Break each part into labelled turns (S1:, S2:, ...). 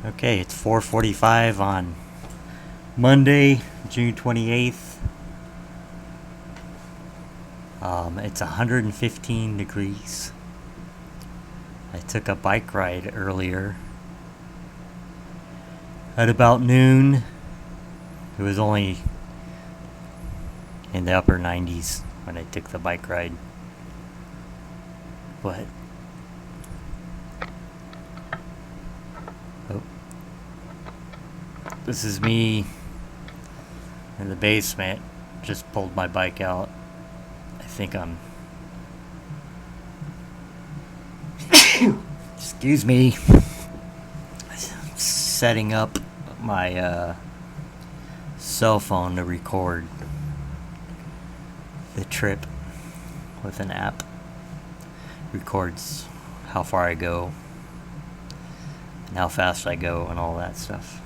S1: Okay, it's 4:45 on Monday, June 28th. It's 115 degrees. I took a bike ride earlier at about noon. It was only in the upper 90s when I took the bike ride. But this is me in the basement. Just pulled my bike out. I think I'm excuse me, setting up my cell phone to record the trip with an app. Records how far I go and how fast I go and all that stuff.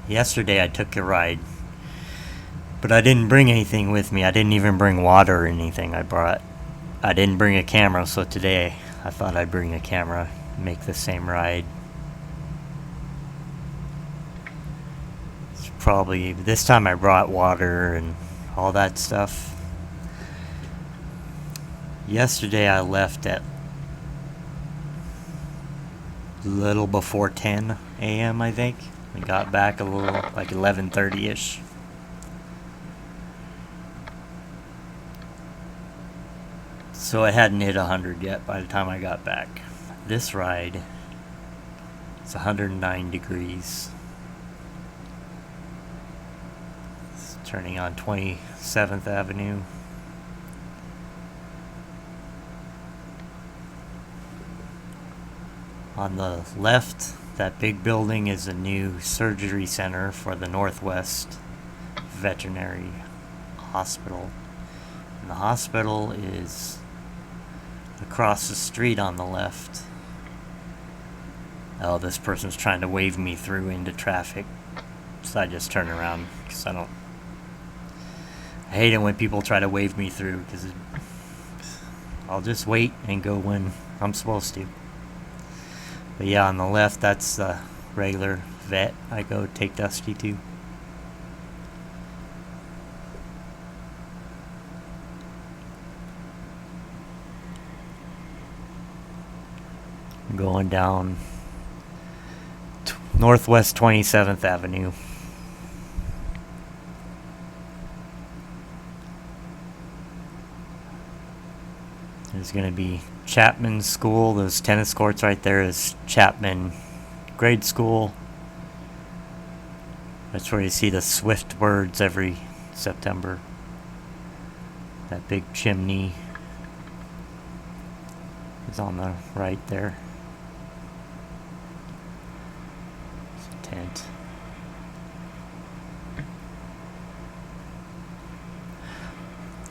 S1: Yesterday I took a ride, but I didn't bring anything with me. I didn't even bring water or anything. I didn't bring a camera, so today I thought I'd bring a camera, make the same ride. It's probably, this time I brought water and all that stuff. Yesterday I left at a little before 10 a.m. I think. We got back a little, like 11:30ish. So I hadn't hit 100 yet by the time I got back. This ride, it's 109 degrees. It's turning on 27th Avenue. On the left, that big building is a new surgery center for the Northwest Veterinary Hospital. And the hospital is across the street on the left. Oh, this person's trying to wave me through into traffic. So I just turn around because I hate it when people try to wave me through because I'll just wait and go when I'm supposed to. But yeah, on the left, that's the regular vet I go take Dusty to. I'm going down Northwest 27th Avenue. There's going to be Chapman School. Those tennis courts right there is Chapman Grade School. That's where you see the swift birds every September. That big chimney is on the right there. It's a tent.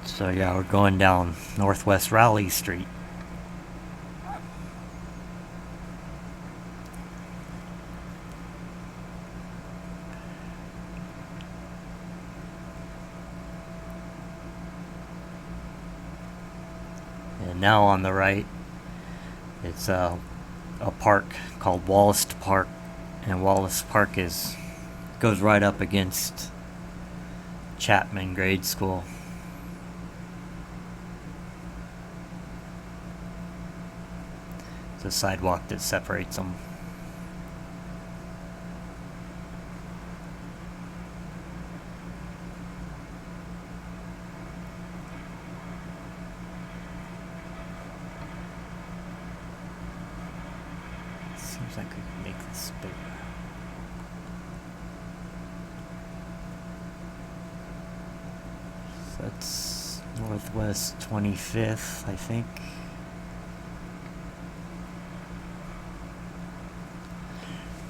S1: So yeah, we're going down Northwest Raleigh Street. And now on the right, it's a park called Wallace Park, and Wallace Park goes right up against Chapman Grade School. It's a sidewalk that separates them. Seems like we can make this bigger. So that's Northwest 25th, I think.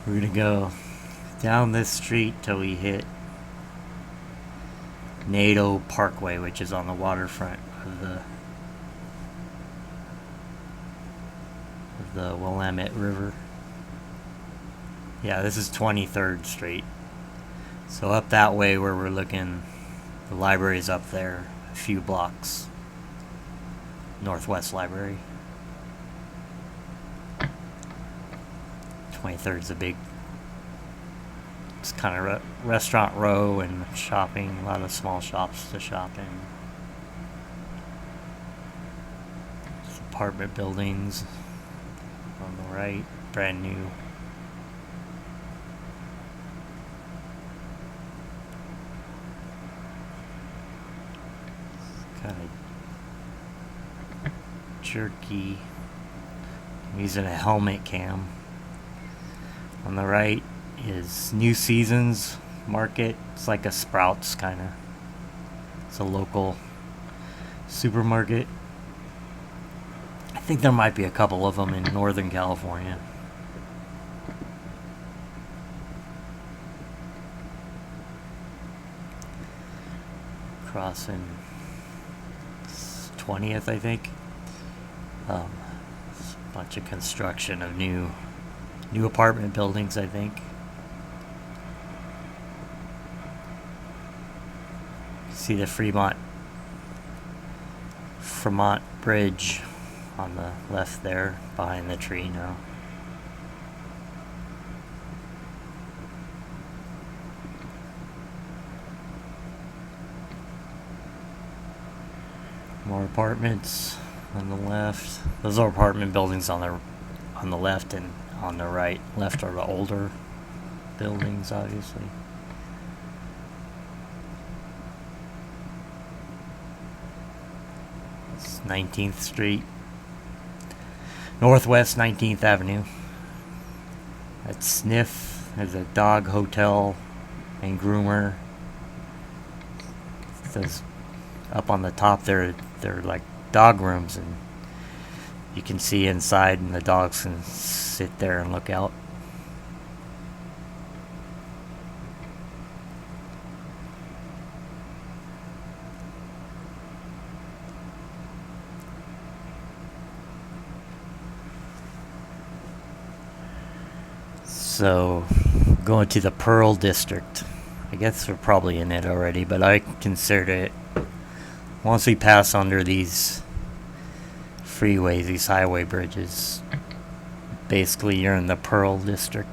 S1: We're gonna go down this street till we hit NATO Parkway, which is on the waterfront of the Willamette River. Yeah, this is 23rd Street. So up that way where we're looking, the library's up there. I few blocks. Northwest Library. 23rd's a big, it's kind of restaurant row and shopping, a lot of small shops to shop in. It's apartment buildings on the right, brand new. Kind of jerky. I'm using a helmet cam. On the right is New Seasons Market. It's like a Sprouts kind of. It's a local supermarket. I think there might be a couple of them in Northern California. Crossing 20th, I think. There's a bunch of construction of new apartment buildings, I think. See the Fremont Bridge on the left there, behind the tree now. More apartments on the left. Those are apartment buildings on the left, and on the right. Left are the older buildings, obviously. It's 19th Street. Northwest 19th Avenue. At Sniff, there's a dog hotel and groomer. There's up on the top there, they're like dog rooms, and you can see inside, and the dogs can sit there and look out. So, going to the Pearl District. I guess we're probably in it already, but I consider it, once we pass under these freeways, these highway bridges, basically you're in the Pearl District.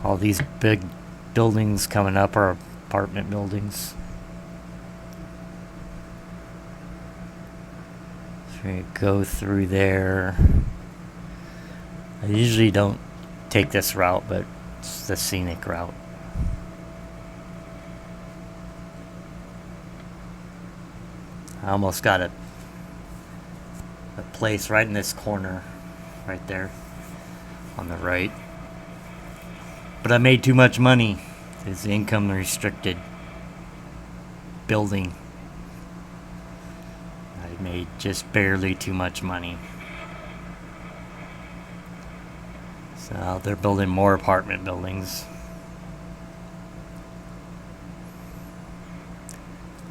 S1: All these big buildings coming up are apartment buildings. So we go through there. I usually don't take this route, but it's the scenic route. I almost got a place right in this corner, right there on the right. But I made too much money. It's income restricted building. I made just barely too much money. So they're building more apartment buildings.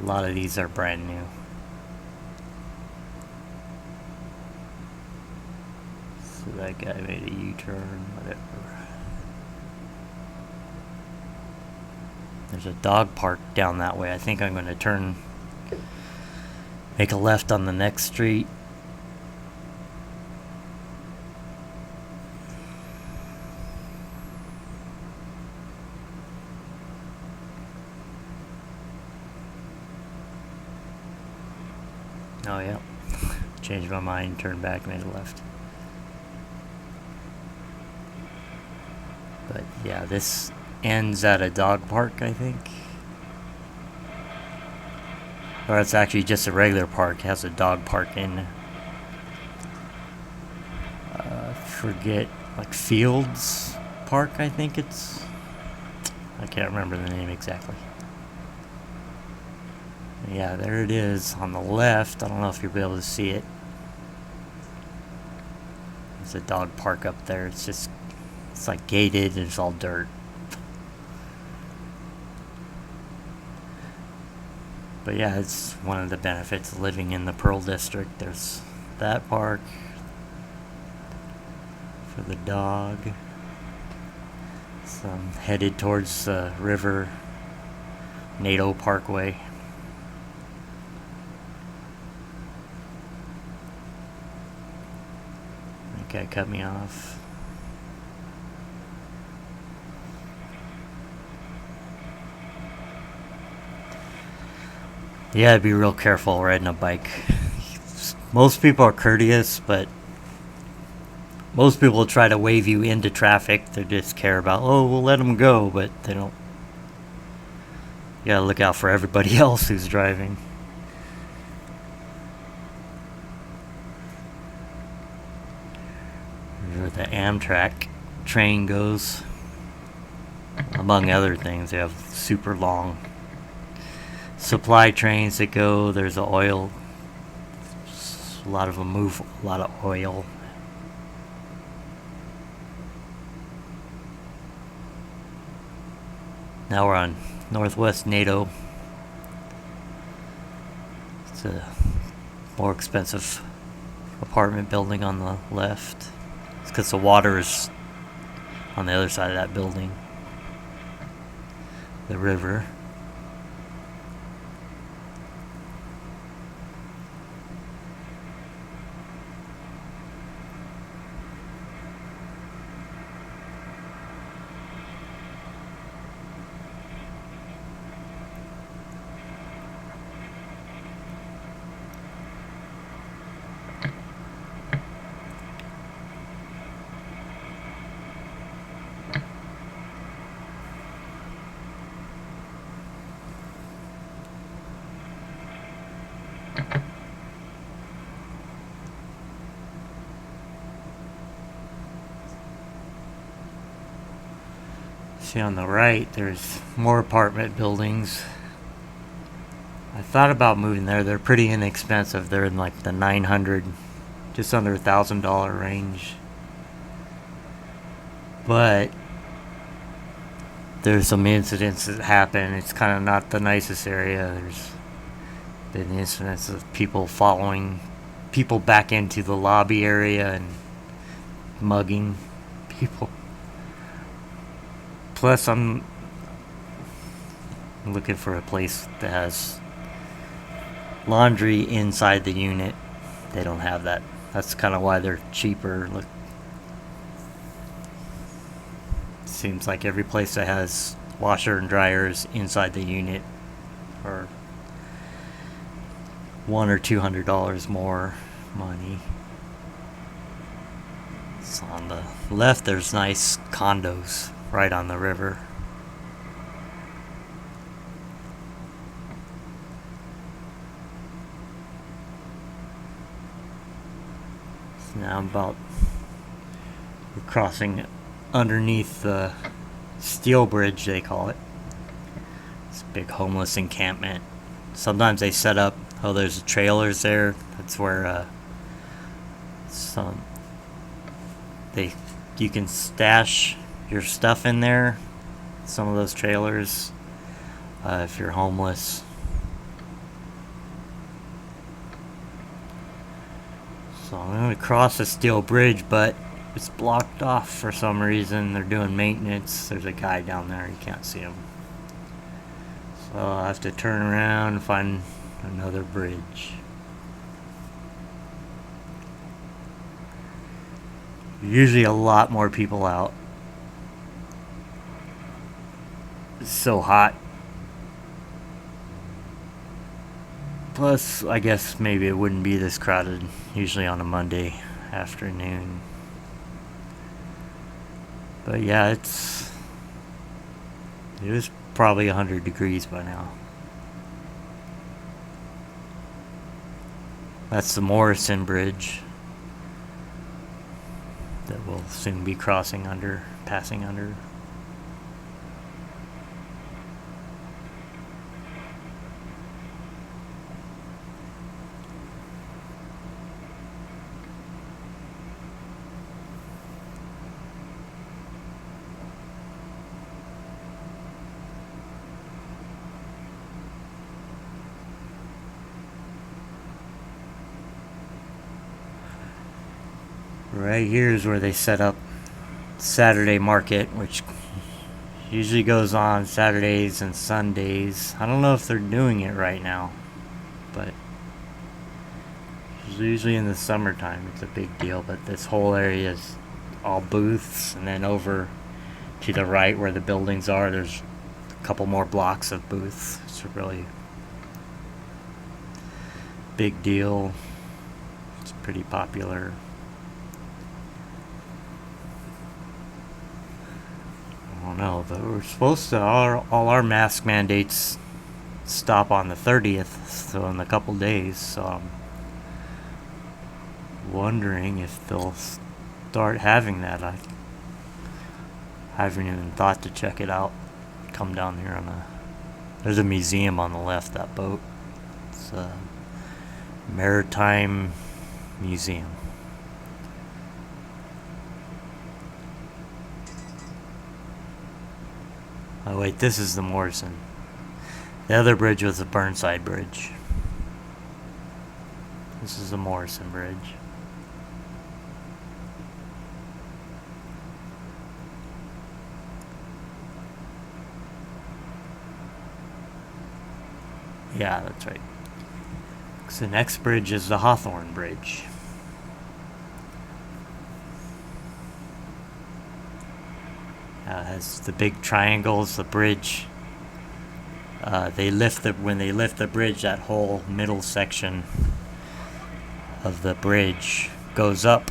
S1: A lot of these are brand new. So that guy made a U-turn, whatever. There's a dog park down that way. I think I'm going to make a left on the next street. Oh yeah, changed my mind, turned back, made a left. But yeah, this ends at a dog park, I think. Or it's actually just a regular park. It has a dog park in, forget, like Fields Park, I think it's. I can't remember the name exactly. Yeah, there it is on the left. I don't know if you'll be able to see it. There's a dog park up there. It's like gated and it's all dirt. But yeah, it's one of the benefits of living in the Pearl District. There's that park for the dog. So I'm headed towards the River NATO Parkway. Guy cut me off. Yeah, be real careful riding a bike. Most people are courteous, but most people try to wave you into traffic. They just care about, oh, we'll let them go, but they don't. You gotta look out for everybody else who's driving. Where the Amtrak train goes. Among other things, they have super long supply trains that go. There's the oil. A lot of them move a lot of oil. Now we're on Northwest NATO. It's a more expensive apartment building on the left. It's because the water is on the other side of that building. The river. See on the right, there's more apartment buildings. I thought about moving there. They're pretty inexpensive. They're in like the $900, just under $1,000 range. But there's some incidents that happen. It's kind of not the nicest area. There's been incidents of people following people back into the lobby area and mugging people. Plus, I'm looking for a place that has laundry inside the unit. They don't have that. That's kind of why they're cheaper. Look, seems like every place that has washer and dryers inside the unit are $100 or $200 more money. So on the left, there's nice condos right on the river. So now we're crossing underneath the steel bridge, they call it. It's a big homeless encampment. Sometimes they set up, there's trailers there. That's where you can stash your stuff in there, some of those trailers, if you're homeless. So I'm going to cross the steel bridge, but it's blocked off for some reason. They're doing maintenance. There's a guy down there, you can't see him. So I'll have to turn around and find another bridge. Usually a lot more people out. It's so hot. Plus, I guess maybe it wouldn't be this crowded usually on a Monday afternoon. But yeah, it was probably 100 degrees by now. That's the Morrison Bridge that we'll soon be passing under. Right here is where they set up Saturday market, which usually goes on Saturdays and Sundays. I don't know if they're doing it right now, but Usually in the summertime it's a big deal, but this whole area is all booths, and then over to the right where the buildings are, there's a couple more blocks of booths. It's a really big deal. It's pretty popular. I don't know, but we're supposed to, all our mask mandates stop on the 30th, so in a couple days, so I'm wondering if they'll start having that. I haven't even thought to check it out. Come down here there's a museum on the left, that boat. It's a maritime museum. Oh wait, this is the Morrison. The other bridge was the Burnside Bridge. This is the Morrison Bridge. Yeah, that's right. So the next bridge is the Hawthorne Bridge. It has the big triangles, the bridge. When they lift the bridge, that whole middle section of the bridge goes up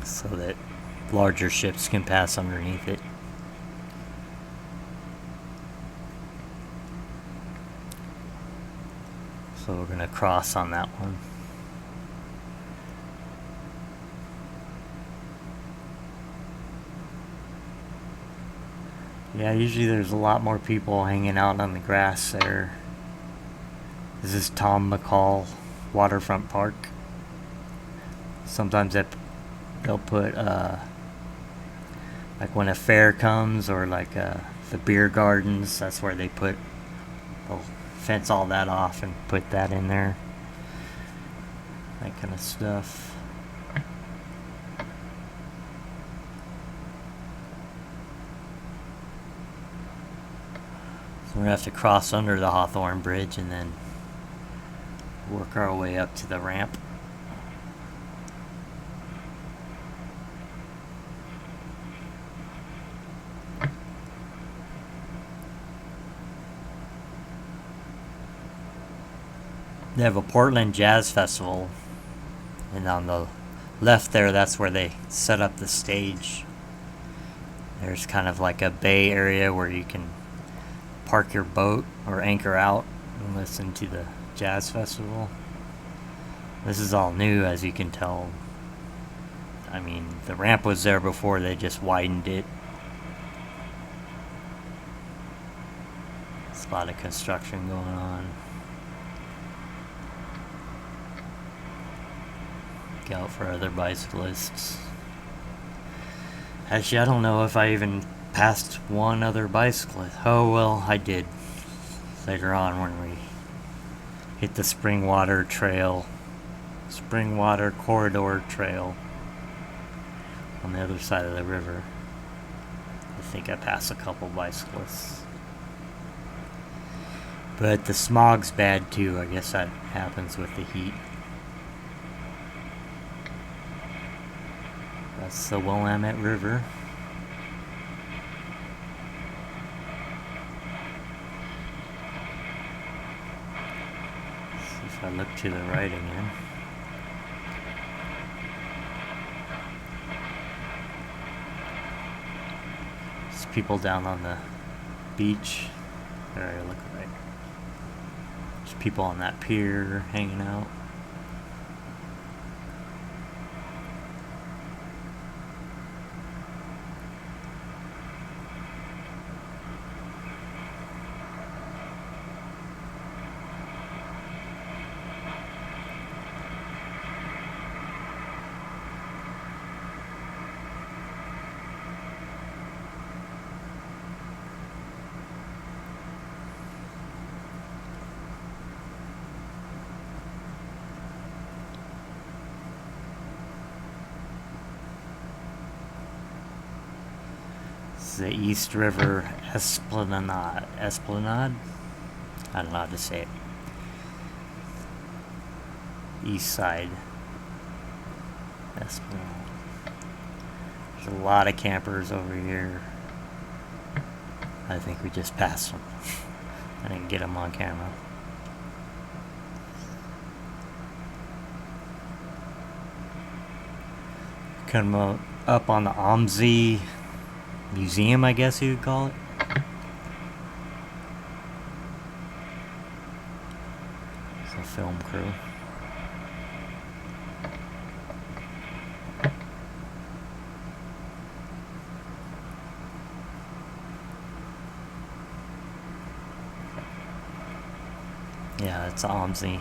S1: so that larger ships can pass underneath it. So we're gonna cross on that one. Yeah, usually there's a lot more people hanging out on the grass there. This is Tom McCall Waterfront Park. Sometimes they'll put, like when a fair comes, or like the beer gardens, that's where they'll fence all that off and put that in there. That kind of stuff. So we're going to have to cross under the Hawthorne Bridge and then work our way up to the ramp. They have a Portland Jazz Festival, and on the left there, that's where they set up the stage. There's kind of like a bay area where you can park your boat or anchor out and listen to the jazz festival. This is all new, as you can tell. I mean, the ramp was there before, they just widened it. There's a lot of construction going on. Look out for other bicyclists. Actually, I don't know if I even passed one other bicyclist. Oh, well, I did. Later on when we hit the Springwater Trail. Springwater Corridor Trail. On the other side of the river. I think I passed a couple bicyclists. But the smog's bad too. I guess that happens with the heat. That's the Willamette River. See if I look to the right again. There's people down on the beach. There, look right. There's people on that pier hanging out. The East River Esplanade. I don't know how to say it. east side. Esplanade. There's a lot of campers over here. I think we just passed them. I didn't get them on camera. Come up on the OMSI Museum, I guess you would call it. It's a film crew. Yeah, it's OMSI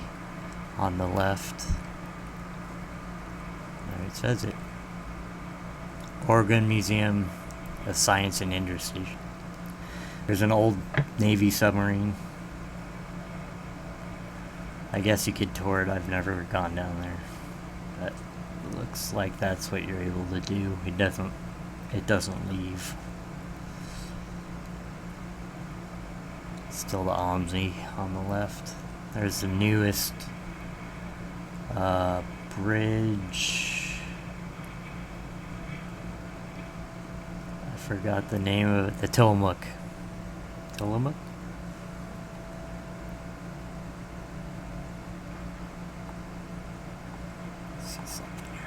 S1: on the left. There it says it. Oregon Museum of Science and Industry. There's an old Navy submarine. I guess you could tour it. I've never gone down there. But it looks like that's what you're able to do. It doesn't leave. Still the OMSI on the left. There's the newest bridge. I forgot the name of it. The Tillamook. Tillamook? Let's see something here.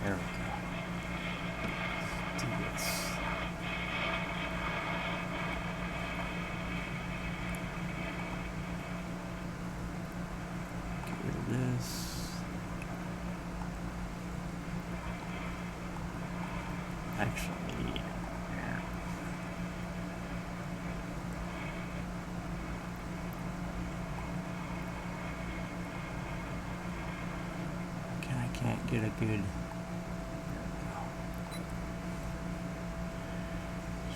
S1: There we go. Let's do this. Get rid of this. Actually, yeah. Okay, I can't get a good.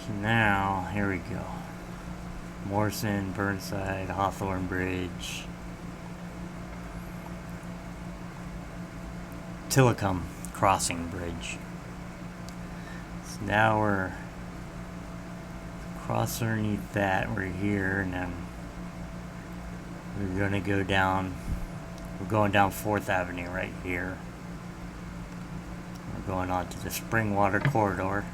S1: So now, here we go. Morrison, Burnside, Hawthorne Bridge. Tillicum Crossing Bridge. So now we're across underneath that. We're here, and then we're gonna go down. We're going down 4th Avenue right here. We're going on to the Springwater corridor.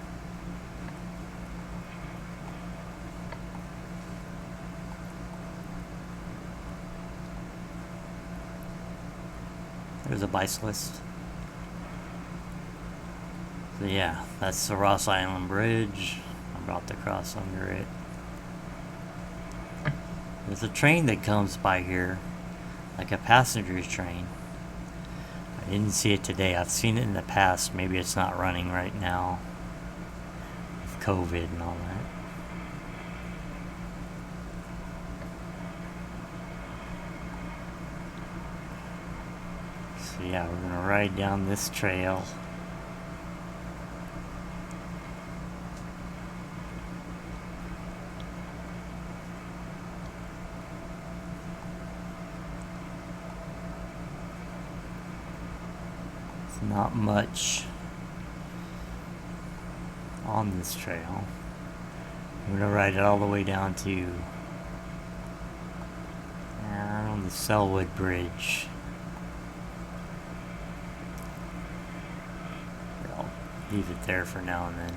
S1: There's a bicyclist. So yeah, that's the Ross Island Bridge. I'm about to cross under it. There's a train that comes by here, like a passenger train. I didn't see it today. I've seen it in the past. Maybe it's not running right now with COVID and all that. So yeah, we're gonna ride down this trail. It's not much on this trail. I'm gonna ride it all the way down to the Selwood Bridge. I'll leave it there for now, and then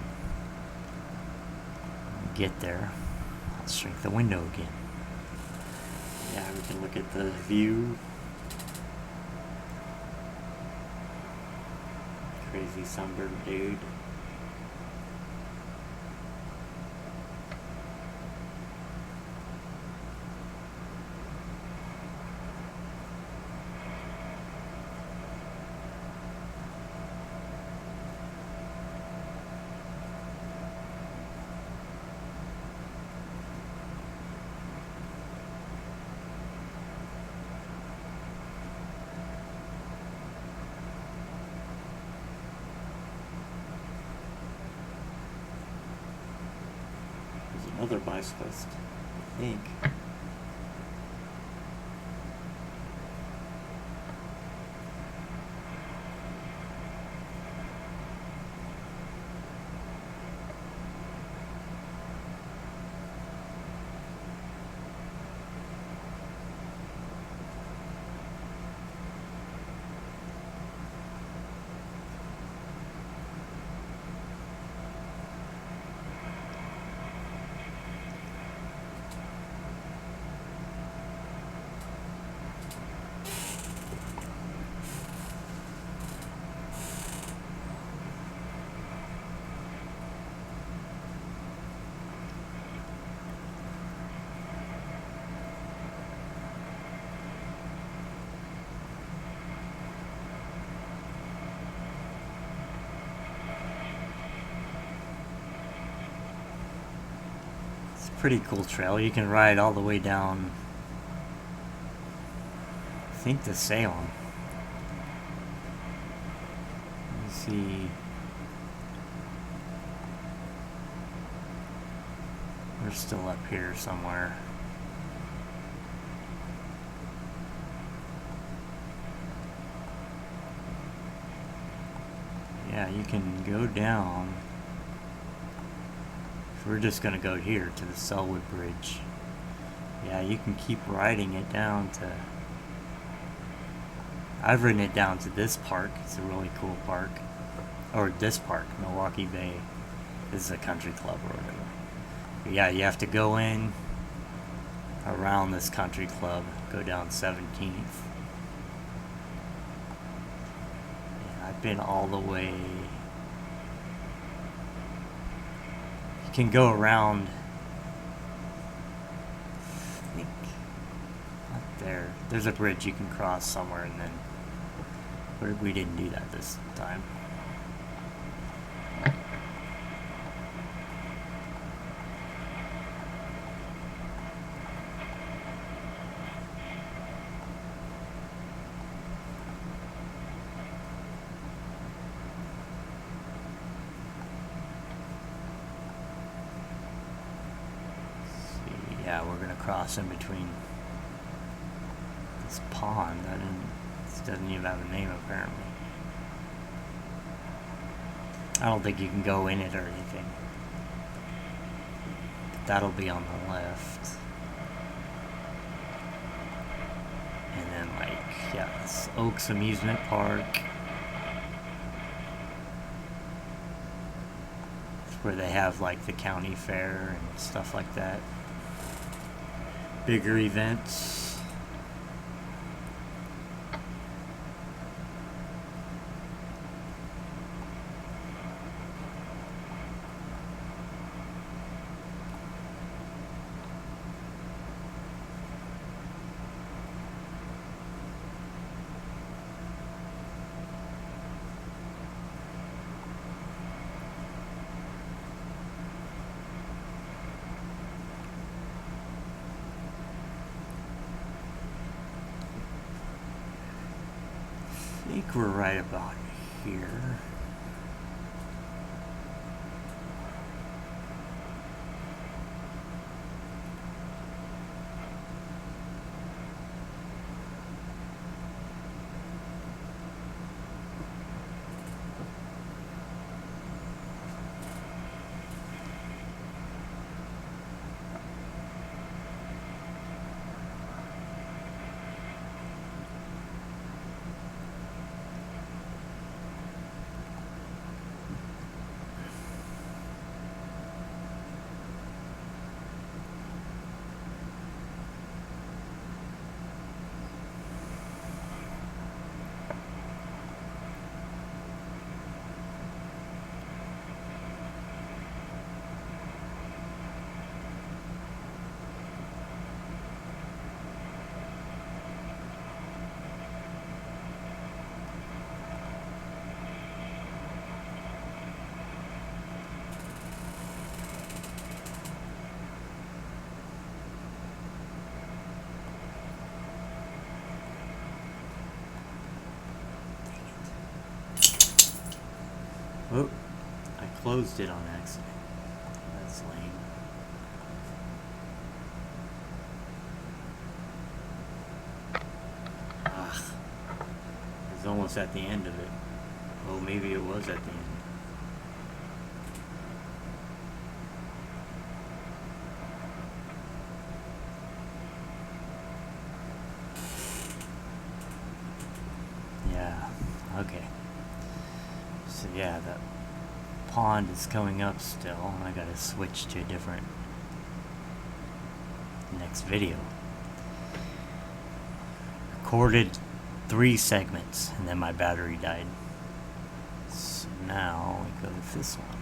S1: when we get there, I'll shrink the window again. Yeah, we can look at the view. Crazy sunburned dude. Another bicyclist, I think. pretty cool trail. You can ride all the way down, I think, to Salem. Let me see. We're still up here somewhere. Yeah, you can go down. We're just gonna go here to the Selwood Bridge. Yeah, you can keep riding it down to... I've ridden it down to this park. It's a really cool park. Or this park, Milwaukee Bay. This is a country club or whatever. But yeah, you have to go in around this country club, go down 17th. Yeah, I've been all the way... You can go around, I think, up there. There's a bridge you can cross somewhere, and then we didn't do that this time. Yeah, we're gonna cross in between this pond. This doesn't even have a name apparently. I don't think you can go in it or anything. But that'll be on the left. And then yeah, this Oaks Amusement Park. It's where they have the county fair and stuff like that. Bigger events. I think we're right about here. Oh, I closed it on accident. That's lame. Ah, it was almost at the end of it. Oh, maybe it was at the end. Yeah, okay. So yeah, that pond is coming up still, and I gotta switch to a different next video. Recorded 3 segments, and then my battery died. So now we go with this one.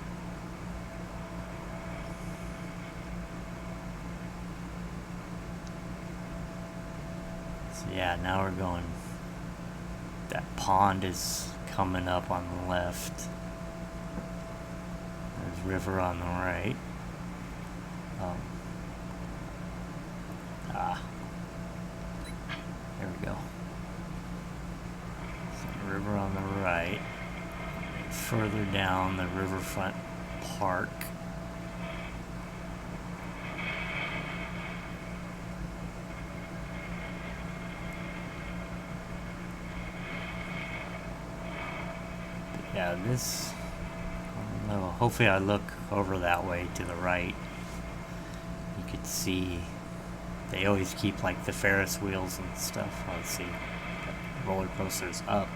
S1: So yeah, now we're going. That pond is coming up on the left. There's river on the right. There we go. So the river on the right. Further down, the riverfront park. But yeah, this, I don't know, hopefully I look over that way to the right. You could see, they always keep like the Ferris wheels and stuff. Let's see, roller coasters up.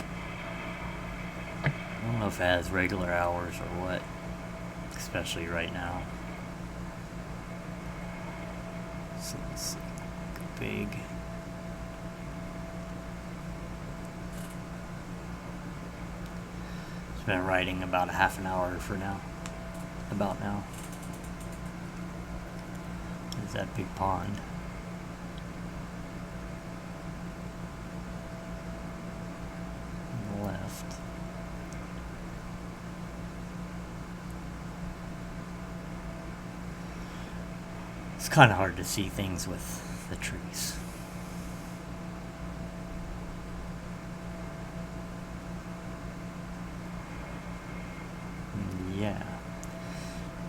S1: I don't know if it has regular hours or what, especially right now. So let's see, big. It's been riding about a half an hour for now. About now. There's that big pond. On the left. It's kind of hard to see things with the trees. Yeah.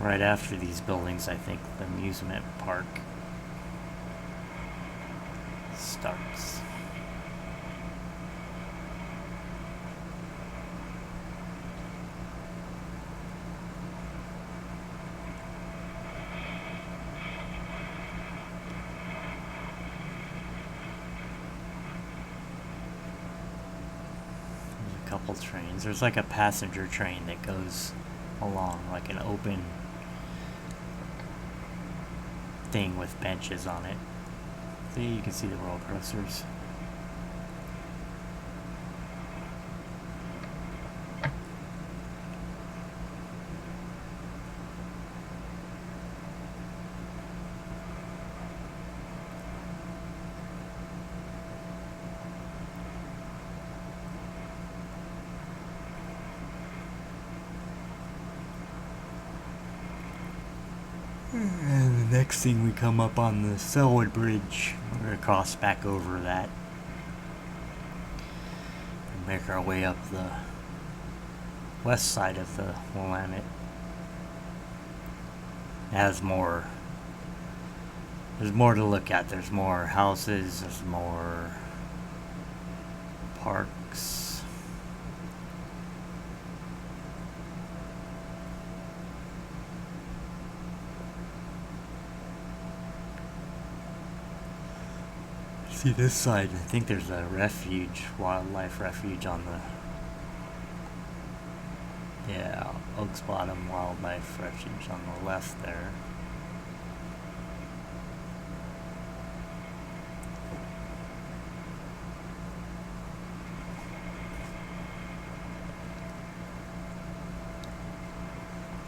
S1: Right after these buildings, I think the amusement park starts. Couple trains. There's like a passenger train that goes along, like an open thing with benches on it. See, you can see the roller coasters. And the next thing we come up on the Selwood Bridge. We're going to cross back over that and make our way up the west side of the Willamette. It has more. There's more to look at. There's more houses. There's more parks. See this side, I think there's a refuge, wildlife refuge on the, yeah, Oaks Bottom Wildlife Refuge on the left there.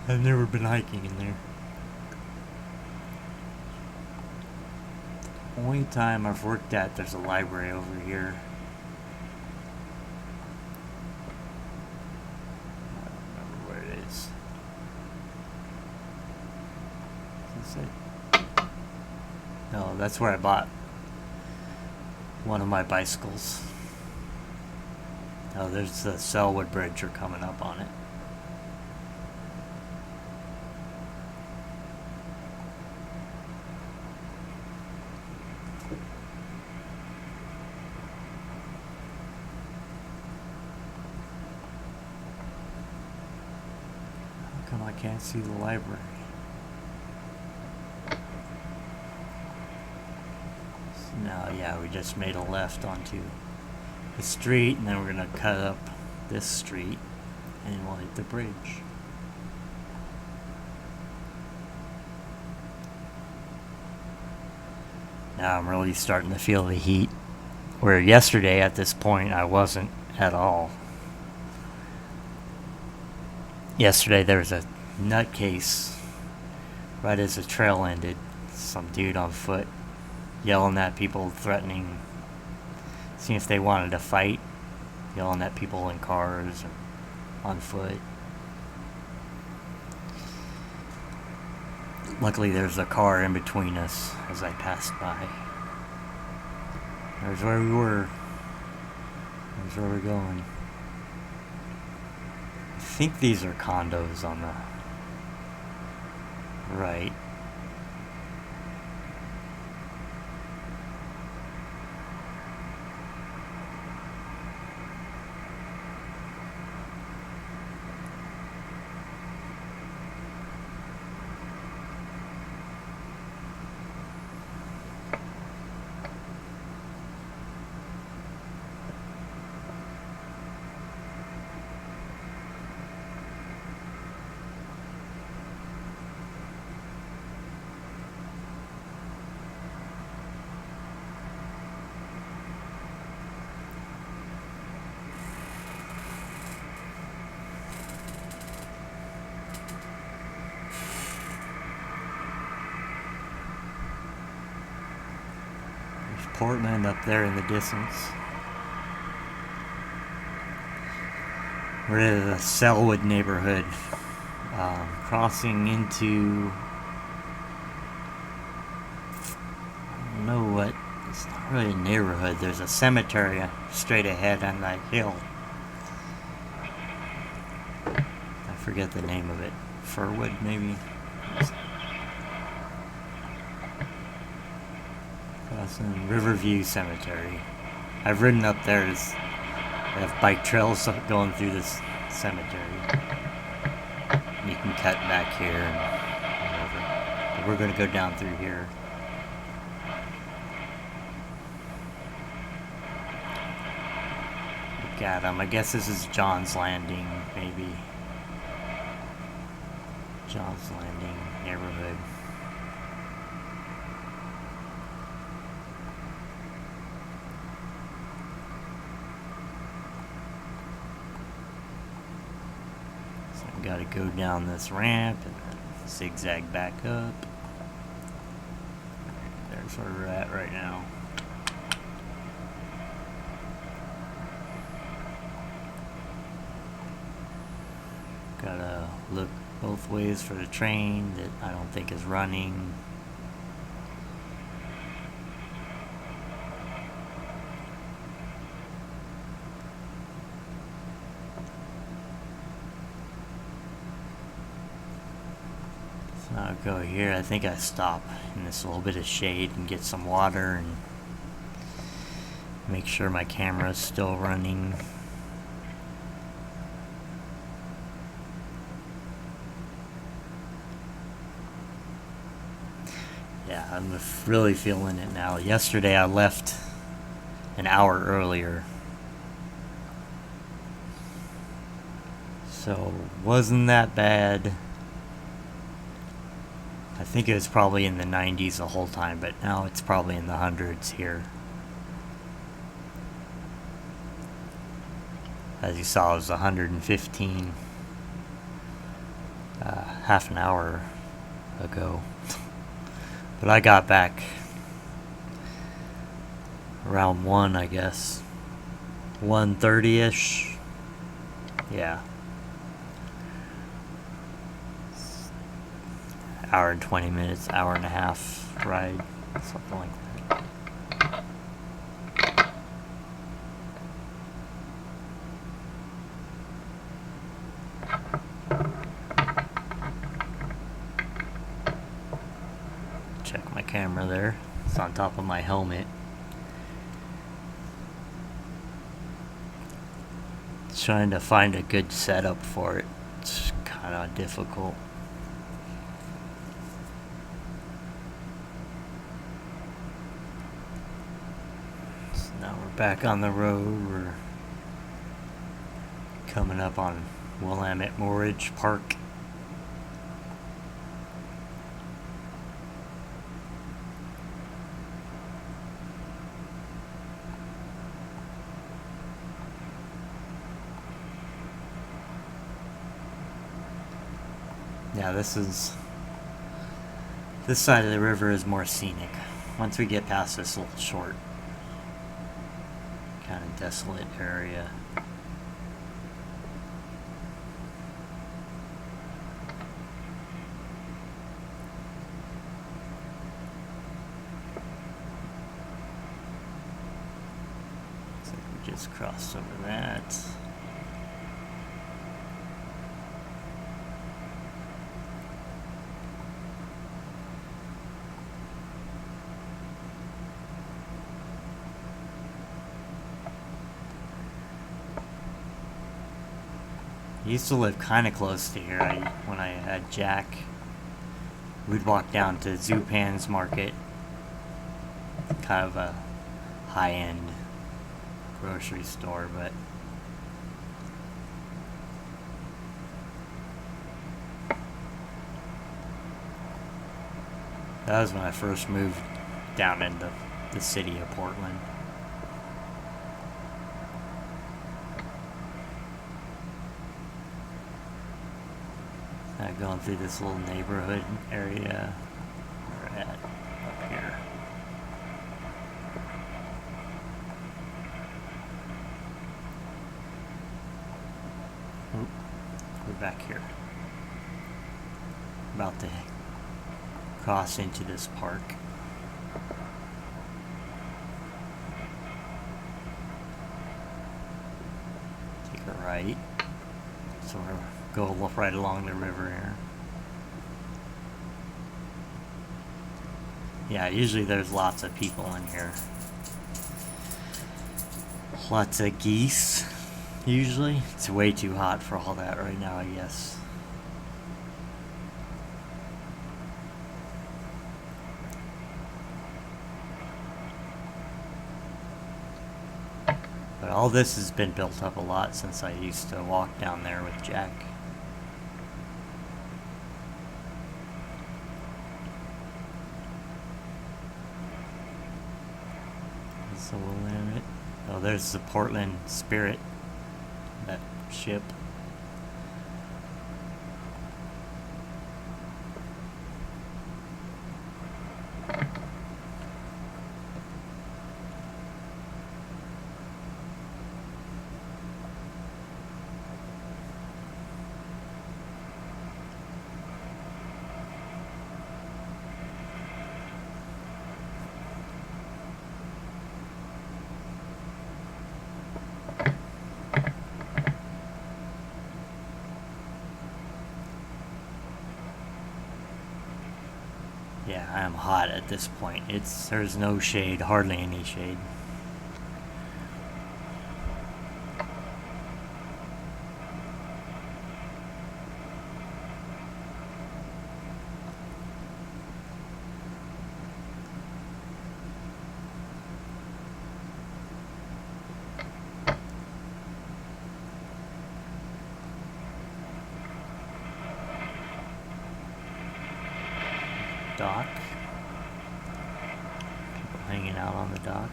S1: I've never been hiking in there. Only time I've worked at, there's a library over here. I don't remember where it is. Is this it? No, that's where I bought one of my bicycles. Oh, there's the Selwood Bridge are coming up on it. I can't see the library. So now, yeah, we just made a left onto the street, and then we're gonna cut up this street, and we'll hit the bridge. Now I'm really starting to feel the heat, where yesterday at this point I wasn't at all. Yesterday there was a nutcase right as the trail ended. Some dude on foot yelling at people, threatening, seeing if they wanted to fight, yelling at people in cars or on foot. Luckily there's a car in between us as I passed by. There's where we were. There's where we're going. I think these are condos on the right. Portland up there in the distance. We're in the Selwood neighborhood, crossing into, I don't know what, it's not really a neighborhood. There's a cemetery straight ahead on that hill. I forget the name of it. Furwood, maybe? Crossing Riverview Cemetery. I've ridden up there. They have bike trails going through this cemetery. You can cut back here and whatever. But we're going to go down through here. Look at them. I guess this is John's Landing, maybe. John's Landing neighborhood. Got to go down this ramp and then zigzag back up. There's where we're at right now. Gotta look both ways for the train that I don't think is running. I'll go here. I think I stop in this little bit of shade and get some water and make sure my camera's still running. Yeah, I'm really feeling it now. Yesterday I left an hour earlier, so wasn't that bad. I think it was probably in the 90s the whole time, but now it's probably in the hundreds here. As you saw, it was 115 half an hour ago. But I got back around 1, I guess. 1:30-ish. Yeah. Hour and 20 minutes, hour and a half ride, something like that. Check my camera there. It's on top of my helmet. Trying to find a good setup for it. It's kind of difficult. Back on the road, we're coming up on Willamette Mortgage Park. Yeah, this side of the river is more scenic. Once we get past this little short, kind of desolate area. just crossed over that. I used to live kind of close to here. When I had Jack, we'd walk down to Zupan's Market, kind of a high-end grocery store, but that was when I first moved down into the city of Portland. Going through this little neighborhood area. We're at up here. Oop, we're back here. About to cross into this park. Take a right. So we're go right along the river here. Yeah, usually there's lots of people in here. Lots of geese, usually. It's way too hot for all that right now, I guess. But all this has been built up a lot since I used to walk down there with Jack. So we'll land it. Oh, there's the Portland Spirit, that ship. Yeah, I am hot at this point. There's no shade, hardly any shade. Dock. People hanging out on the dock.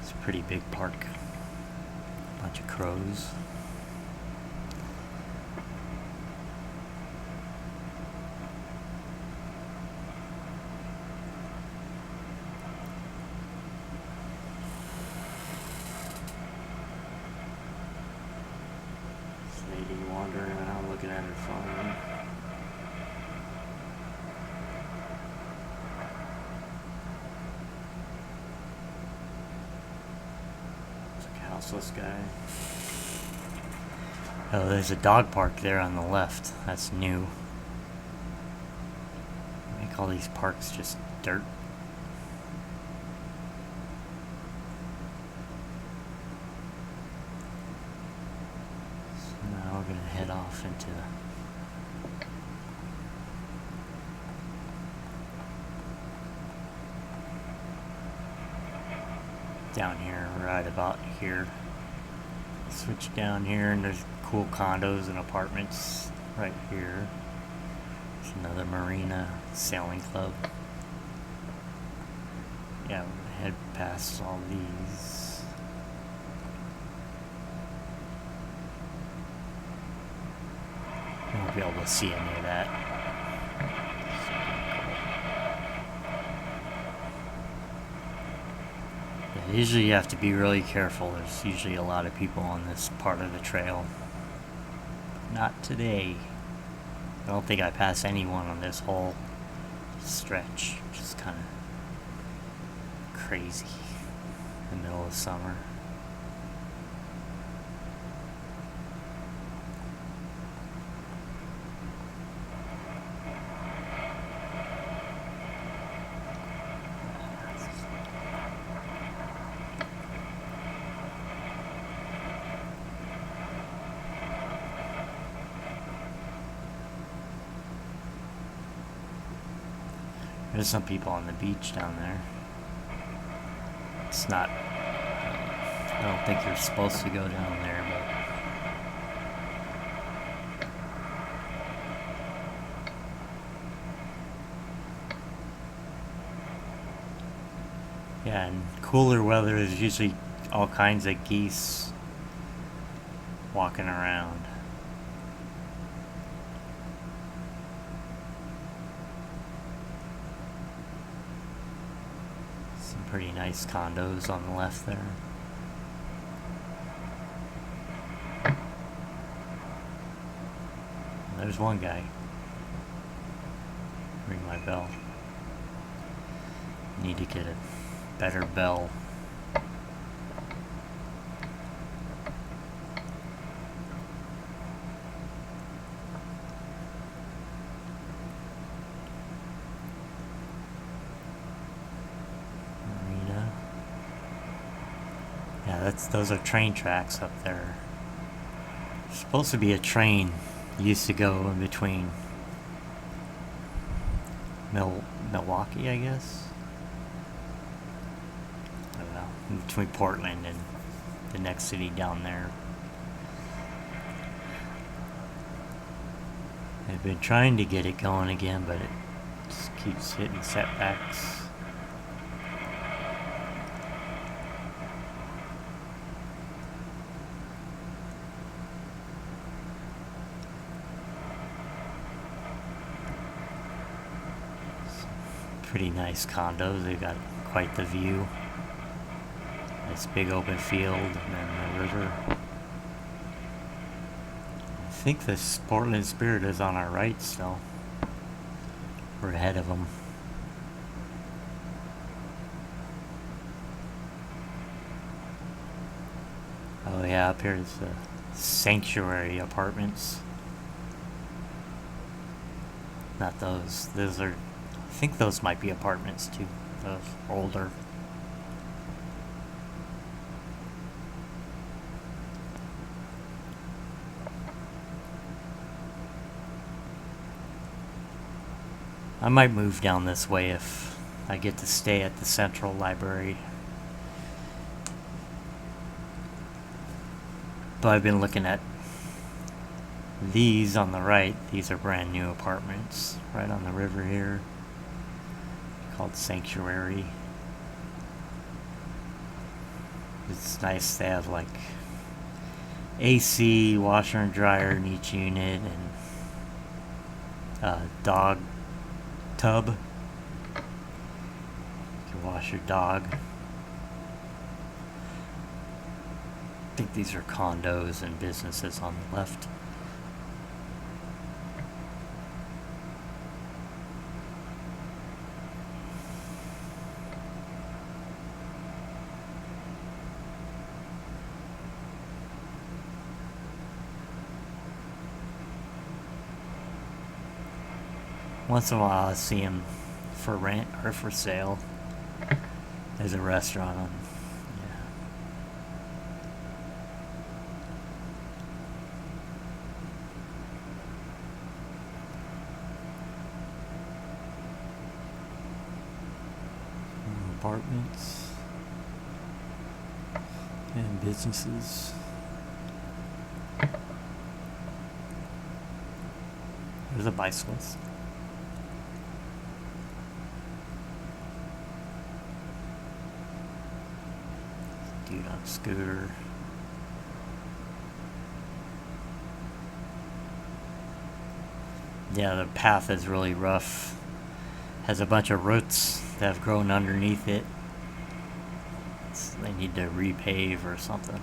S1: It's a pretty big park. Bunch of crows. This lady wandering around looking at her phone. Houseless guy. Oh, there's a dog park there on the left. That's new. Make all these parks just dirt. So now we're gonna head off into down here, right about here. Switch down here, and there's cool condos and apartments right here. There's another marina, sailing club. Yeah, we're gonna head past all these. You won't be able to see any of that. Usually you have to be really careful. There's usually a lot of people on this part of the trail. Not today. I don't think I pass anyone on this whole stretch. Just kind of crazy in the middle of summer. There's some people on the beach down there. It's not... I don't think you're supposed to go down there, but... Yeah, in cooler weather, there's usually all kinds of geese walking around. Pretty nice condos on the left there. There's one guy. Ring my bell. Need to get a better bell. Those are train tracks up there. There's supposed to be a train used to go in between Milwaukee, I guess. I don't know, in between Portland and the next city down there. They've been trying to get it going again, but it just keeps hitting setbacks. Pretty nice condos. They've got quite the view. Nice big open field and then the river. I think this Portland Spirit is on our right still. We're ahead of them. Oh yeah, up here is the Sanctuary Apartments. Not those. Those are... I think those might be apartments too. Those older. I might move down this way if I get to stay at the Central Library. But I've been looking at these on the right. These are brand new apartments right on the river here. Called Sanctuary. It's nice. They have like AC, washer and dryer in each unit, and a dog tub. You can wash your dog. I think these are condos and businesses on the left. Once in a while I see them for rent or for sale. There's a restaurant on. Apartments and businesses. There's a bicyclist. Dude on a scooter. Yeah, the path is really rough. Has a bunch of roots that have grown underneath it. They need to repave or something.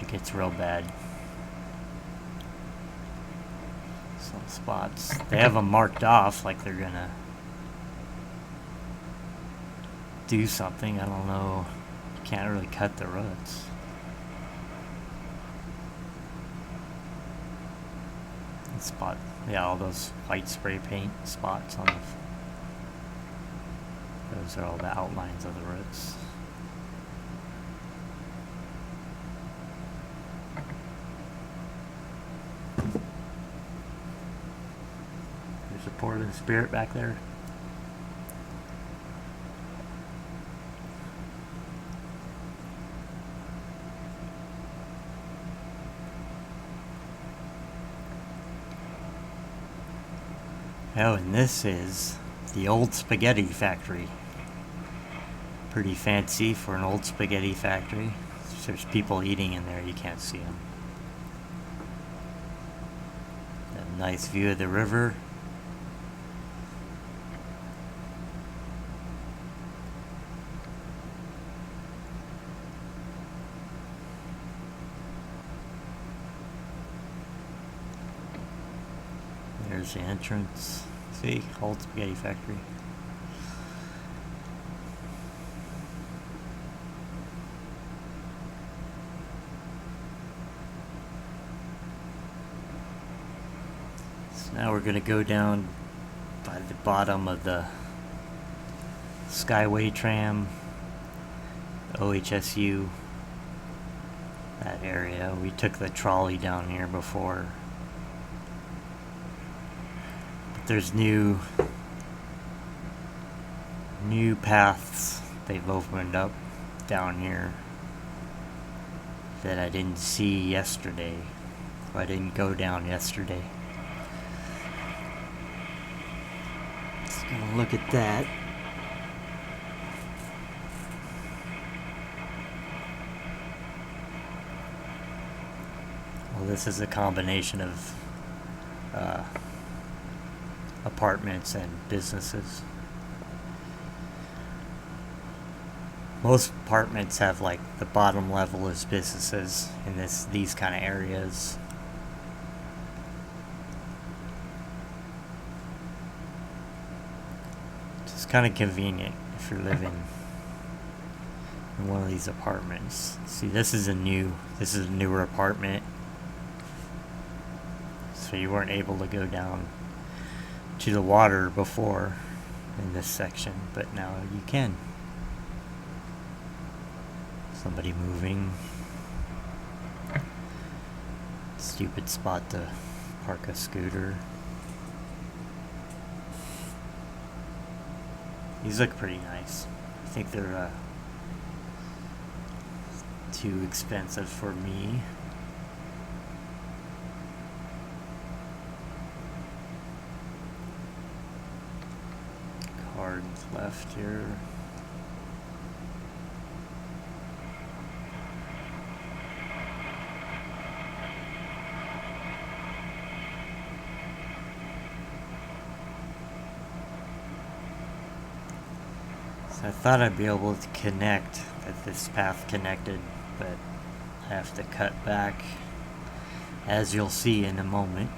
S1: It gets real bad. Some spots. They have them marked off like they're gonna do something. I don't know. You can't really cut the ruts. Spot, yeah, all those white spray paint spots on the, those are all the outlines of the roots. There's a Portland Spirit back there. Oh, and this is the old spaghetti factory. Pretty fancy for an old spaghetti factory. There's people eating in there, you can't see them. A nice view of the river. There's the entrance. See, old spaghetti factory. So now we're going to go down by the bottom of the Skyway tram, OHSU, that area. We took the trolley down here before. There's new paths they've opened up down here that I didn't see yesterday. I didn't go down yesterday. Let's go look at that. Well, this is a combination of apartments and businesses. Most apartments have like the bottom level is businesses in these kind of areas. It's kind of convenient if you're living in one of these apartments. See, this is a newer apartment. So you weren't able to go down to the water before in this section, but now you can. Somebody moving. Stupid spot to park a scooter. These look pretty nice. I think they're too expensive for me. Cards left here. So I thought I'd be able to connect, that this path connected, but I have to cut back, as you'll see in a moment.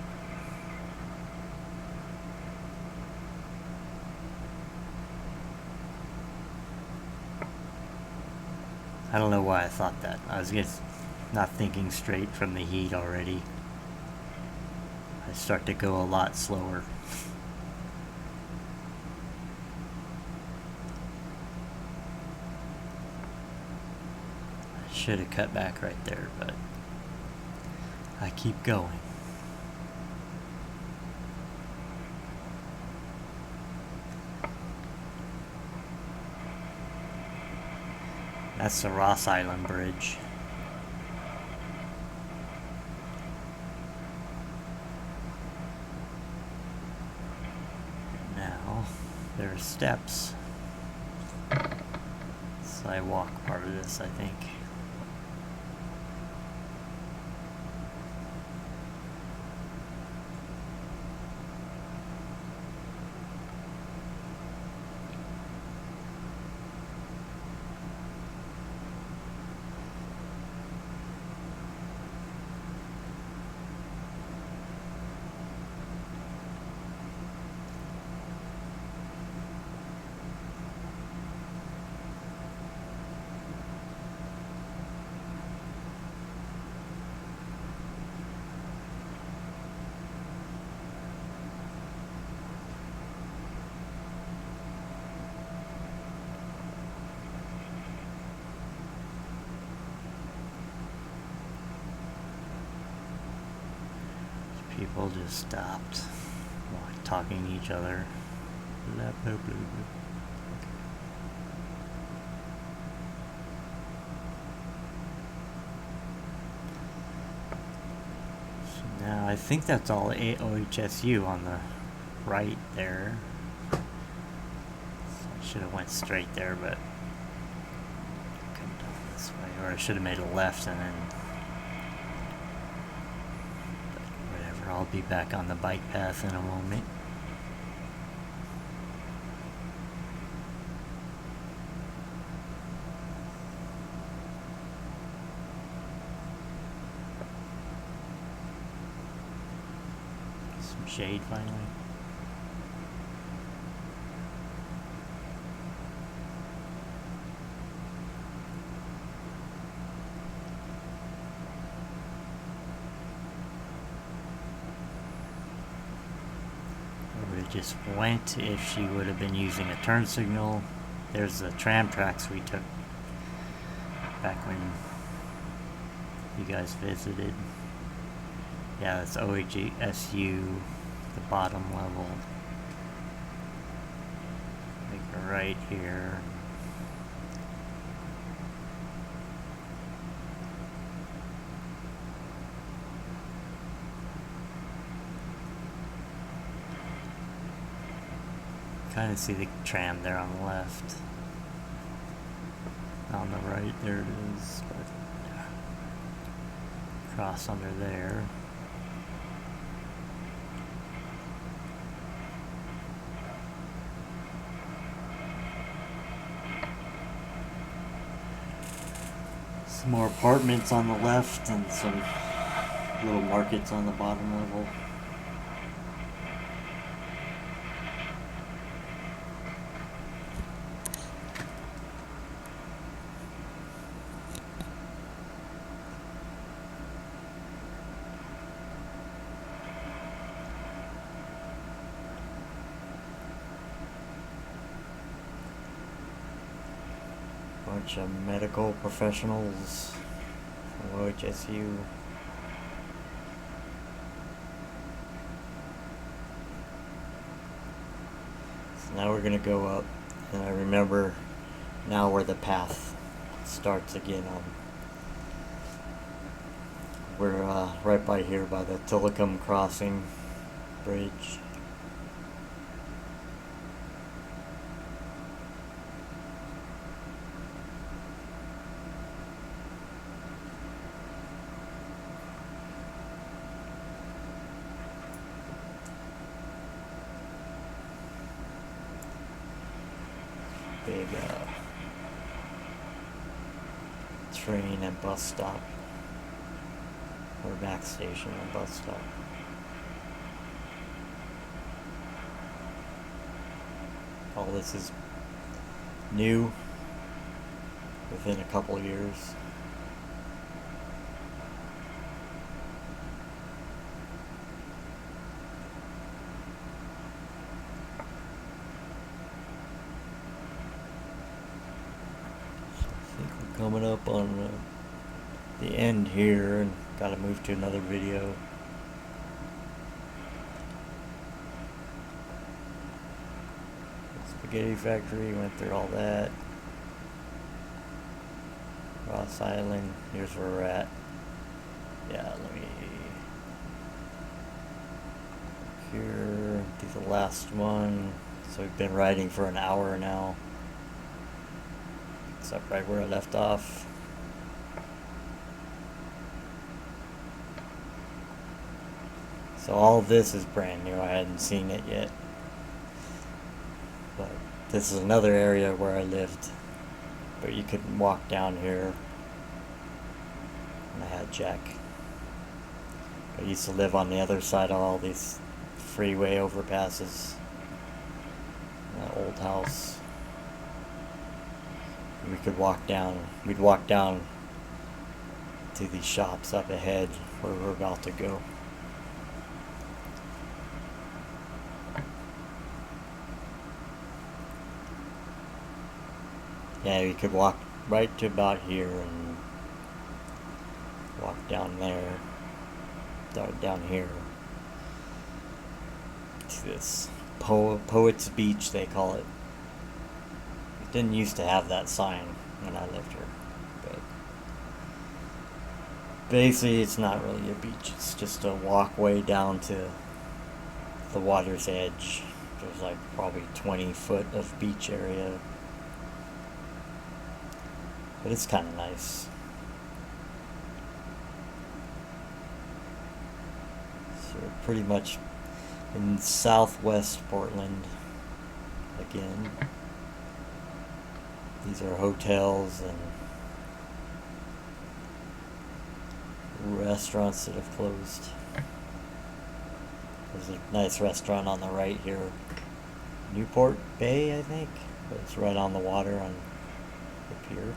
S1: I don't know why I thought that. I was just not thinking straight from the heat already. I start to go a lot slower. I should have cut back right there, but I keep going. That's the Ross Island Bridge. Now, there are steps. Sidewalk part of this, I think. People just stopped talking to each other. Blah, blah, blah, blah. Now, I think that's all OHSU on the right there. So I should have went straight there, but come down this way. Or I should have made a left and then... But whatever, I'll be back on the bike path in a moment. Shade finally. I would have just went if she would have been using a turn signal. There's the tram tracks we took back when you guys visited. Yeah, that's OHSU. The bottom level. Make a right here. Kind of see the tram there on the left. On the right, there it is. But yeah. Cross under there. More apartments on the left and some little markets on the bottom level. Bunch of medical professionals from OHSU. So now we're gonna go up, and I remember now where the path starts again. We're right by here by the Tillicum Crossing Bridge. Big train and bus stop, or back station and bus stop. All this is new within a couple of years. Coming up on the end here, and gotta move to another video. Spaghetti factory, went through all that. Ross Island, here's where we're at. Yeah, let me here do the last one. So we've been riding for an hour now. Except right where I left off. So all of this is brand new. I hadn't seen it yet. But this is another area where I lived. But you couldn't walk down here. And I had Jack. I used to live on the other side of all these freeway overpasses. That old house. We could walk down, we'd walk down to these shops up ahead where we're about to go. Yeah, we could walk right to about here and walk down there, down here. to this Poets Beach, they call it. It didn't used to have that sign when I lived here, but basically it's not really a beach. It's just a walkway down to the water's edge. There's like probably 20 foot of beach area, but it's kind of nice. So we're pretty much in southwest Portland again. These are hotels and restaurants that have closed. There's a nice restaurant on the right here, Newport Bay, I think, but it's right on the water on the pier.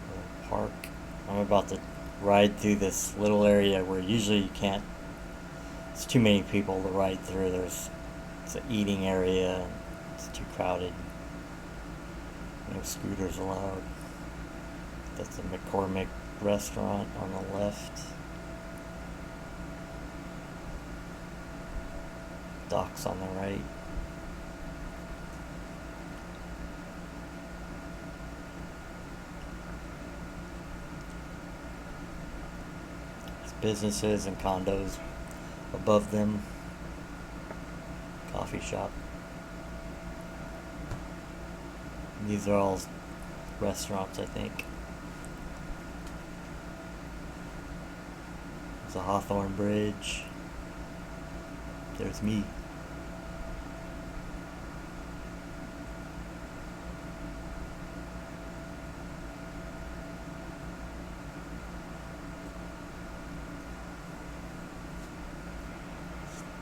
S1: Little park. I'm about to ride through this little area where usually you can't. It's too many people to ride through. It's an eating area. It's too crowded. No scooters allowed. That's the McCormick restaurant on the left. Docks on the right. There's businesses and condos above them. Coffee shop. And these are all restaurants, I think. There's a Hawthorne Bridge. There's me.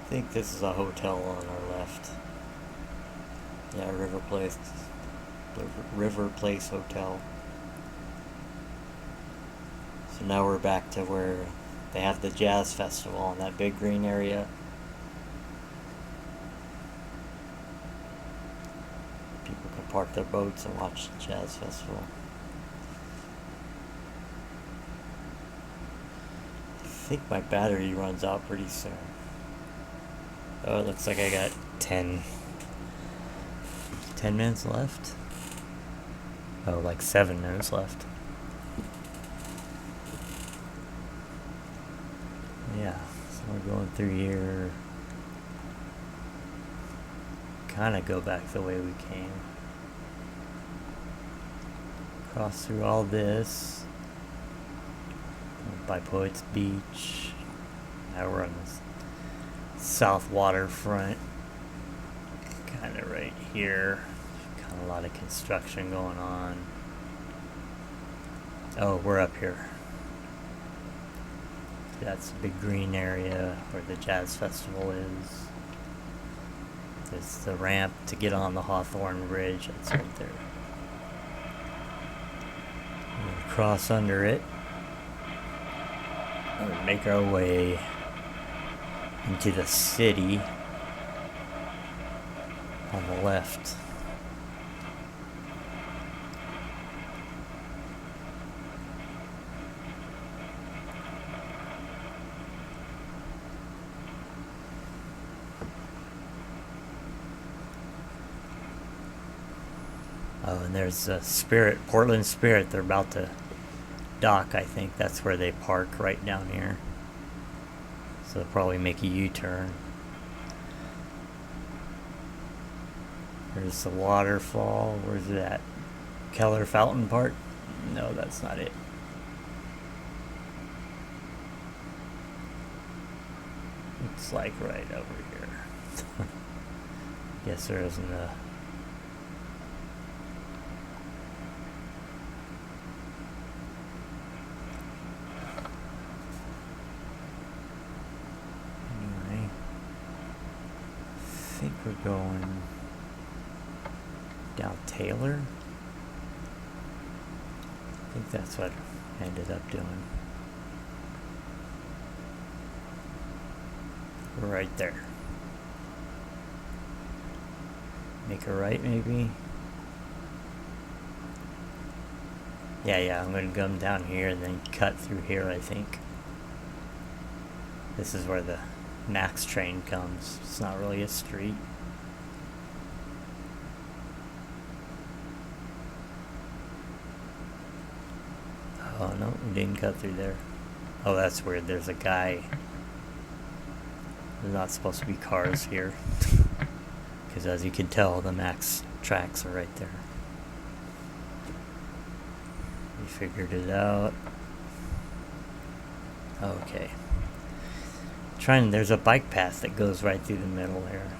S1: I think this is a hotel on our left. Yeah, River Place Hotel. So now we're back to where they have the jazz festival in that big green area. People can park their boats and watch the jazz festival. I think my battery runs out pretty soon. Oh, it looks like I got 10 minutes left. Oh, like 7 minutes left. Yeah, so we're going through here. Kind of go back the way we came. Cross through all this. By Poets Beach. Now we're on this south waterfront. Kind of right here. Kind of a lot of construction going on. Oh, we're up here. That's a big green area where the jazz festival is. There's the ramp to get on the Hawthorne Bridge. That's right there. We'll cross under it. And make our way into the city on the left. Oh, and there's Portland Spirit. They're about to dock, I think. That's where they park, right down here. So they'll probably make a U-turn. There's the waterfall. Where's that? Keller Fountain Park? No, that's not it. Looks like right over here. Guess there isn't a... Anyway, I think we're going down Taylor. I think that's what I ended up doing. We're right there. Make a right, maybe? Yeah, I'm gonna come down here and then cut through here, I think. This is where the Max train comes. It's not really a street. Oh no, we didn't cut through there. Oh, that's weird. There's a guy. There's not supposed to be cars here. Because as you can tell, the Max tracks are right there. We figured it out. Okay. There's a bike path that goes right through the middle there.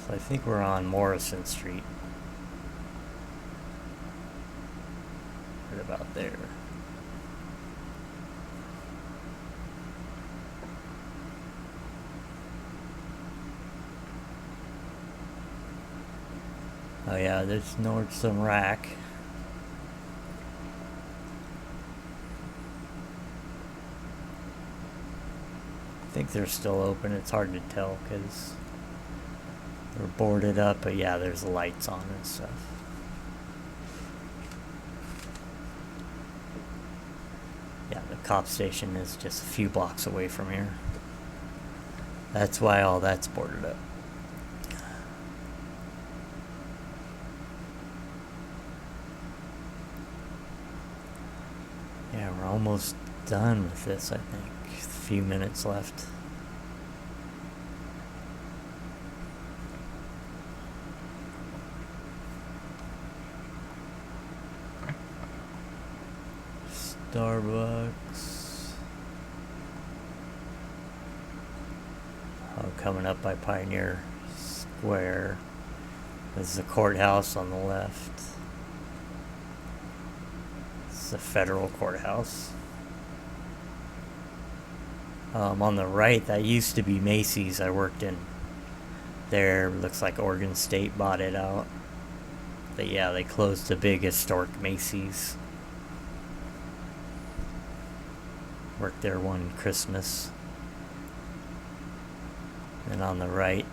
S1: So I think we're on Morrison Street. Right about there. Oh yeah, there's Nordstrom Rack. I think they're still open. It's hard to tell because they're boarded up, but yeah, there's lights on and stuff. Yeah, the cop station is just a few blocks away from here. That's why all that's boarded up. Yeah, we're almost done with this, I think. A few minutes left. Starbucks. Oh, coming up by Pioneer Square. This is the courthouse on the left. The federal courthouse. On the right, that used to be Macy's. I worked in there. Looks like Oregon State bought it out. But yeah, they closed the big historic Macy's. Worked there one Christmas. And on the right,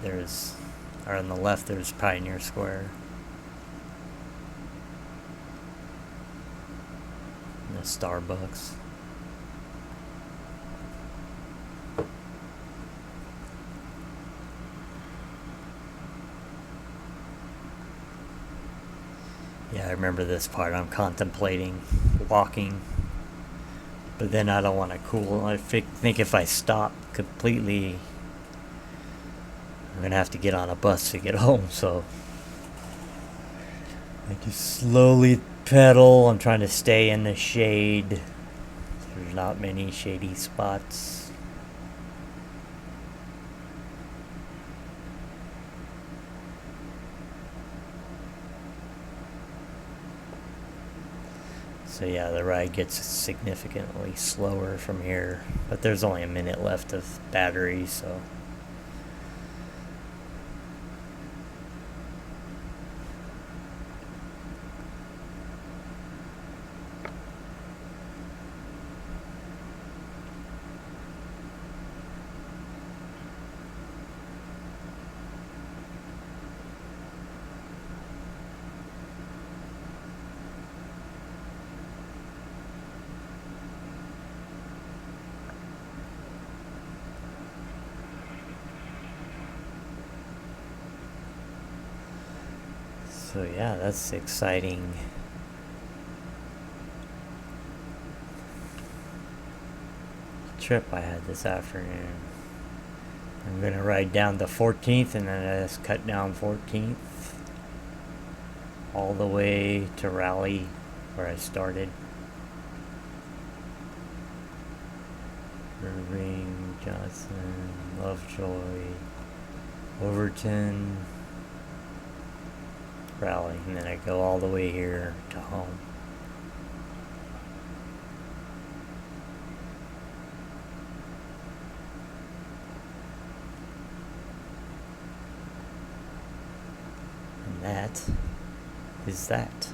S1: on the left, there's Pioneer Square. The Starbucks. Yeah, I remember this part. I'm contemplating walking, but then I don't want to cool. I think if I stop completely, I'm gonna have to get on a bus to get home. So I just slowly pedal. I'm trying to stay in the shade. There's not many shady spots. So yeah, the ride gets significantly slower from here, but there's only a minute left of battery, so yeah, that's exciting. Trip I had this afternoon. I'm gonna ride down the 14th and then I just cut down 14th all the way to Raleigh where I started. Irving, Johnson, Lovejoy, Overton, Raleigh, and then I go all the way here to home. And that is that.